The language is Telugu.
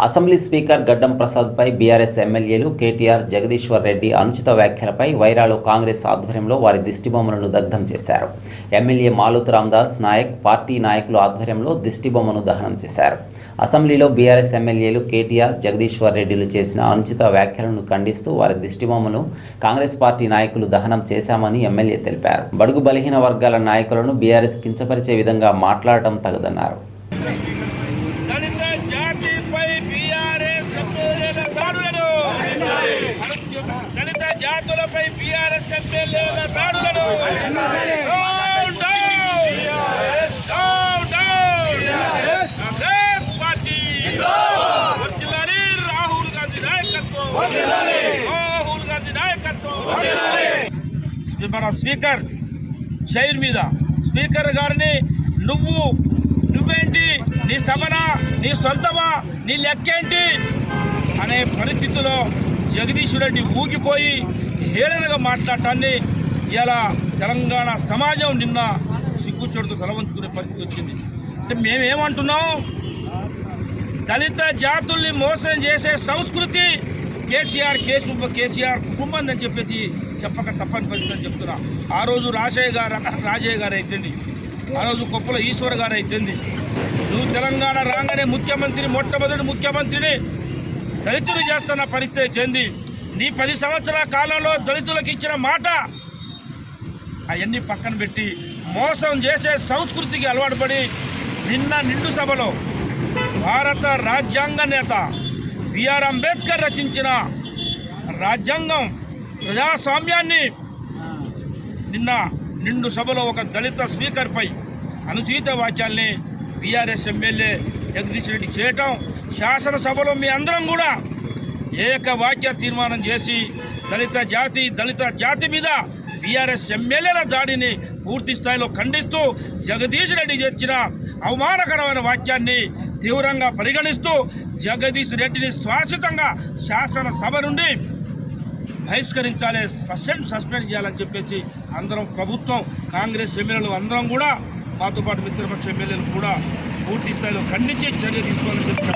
అసెంబ్లీ స్పీకర్ గడ్డం ప్రసాద్పై బీఆర్ఎస్ ఎమ్మెల్యేలు కేటీఆర్, జగదీశ్వర్ రెడ్డి అనుచిత వ్యాఖ్యలపై వైరాలో కాంగ్రెస్ ఆధ్వర్యంలో వారి దిష్టిబొమ్మలను దగ్ధం చేశారు. ఎమ్మెల్యే మాలుత్ రామదాస్ నాయక్ పార్టీ నాయకుల ఆధ్వర్యంలో దిష్టిబొమ్మను దహనం చేశారు. అసెంబ్లీలో బీఆర్ఎస్ ఎమ్మెల్యేలు కేటీఆర్, జగదీశ్వర్ రెడ్డిలు చేసిన అనుచిత వ్యాఖ్యలను ఖండిస్తూ వారి దిష్టిబొమ్మను కాంగ్రెస్ పార్టీ నాయకులు దహనం చేశామని ఎమ్మెల్యే తెలిపారు. బడుగు బలహీన వర్గాల నాయకులను బీఆర్ఎస్ కించపరిచే విధంగా మాట్లాడటం తగదన్నారు. దళిత జాతులపై బీఆర్ఎస్ ఎమ్మెల్యేల దాడులను రాహుల్ గాంధీ నాయకత్వం, మన స్పీకర్ చైర్ మీద స్పీకర్ గారిని నువ్వేంటి, నీ సభనా, నీ సొంతమా, నీ లెక్కేంటి అనే పరిస్థితిలో జగదీశ్వర్ రెడ్డి ఊగిపోయి హేళనగా మాట్లాడటాన్ని ఇలా తెలంగాణ సమాజం నిన్న సిగ్గుచోటుతో తలవంచుకునే పరిస్థితి వచ్చింది. అంటే మేమేమంటున్నాం, దళిత జాతుల్ని మోసం చేసే సంస్కృతి కేసీఆర్ కుటుంబం అని చెప్పేసి చెప్పక తప్పని పరిస్థితి అని చెప్తున్నా. ఆ రోజు రాజయ్య గారు అయితేంది, ఆ రోజు కొప్పుల ఈశ్వర్ గారు అయితేంది, నువ్వు తెలంగాణ రాగానే మొట్టమొదటి ముఖ్యమంత్రిని దళితులు చేస్తున్న పరిస్థితి చెంది నీ 10 సంవత్సరాల కాలంలో దళితులకు ఇచ్చిన మాట అవన్నీ పక్కన పెట్టి మోసం చేసే సంస్కృతికి అలవాటు పడి నిండు సభలో భారత రాజ్యాంగ నేత బిఆర్ అంబేద్కర్ రచించిన రాజ్యాంగం ప్రజాస్వామ్యాన్ని నిండు సభలో ఒక దళిత స్పీకర్పై అనుచిత వాక్యాల్ని బీఆర్ఎస్ ఎమ్మెల్యే జగదీష్ రెడ్డి చేయటం, శాసనసభలో మీ అందరం కూడా ఏకవాక్య తీర్మానం చేసి దళిత జాతి మీద బీఆర్ఎస్ ఎమ్మెల్యేల దాడిని పూర్తి స్థాయిలో ఖండిస్తూ జగదీష్ రెడ్డి చేర్చిన అవమానకరమైన వాక్యాన్ని తీవ్రంగా పరిగణిస్తూ జగదీష్ రెడ్డిని శాశ్వతంగా శాసనసభ నుండి బహిష్కరించాలి, సస్పెండ్ చేయాలని చెప్పేసి అందరం ప్రభుత్వం, కాంగ్రెస్ ఎమ్మెల్యేలు అందరం కూడా, మాతో పాటు మిత్రపక్ష ఎమ్మెల్యేలు కూడా పూర్తి స్థాయిలో ఖండించి చర్య తీసుకోవాలని చెప్పి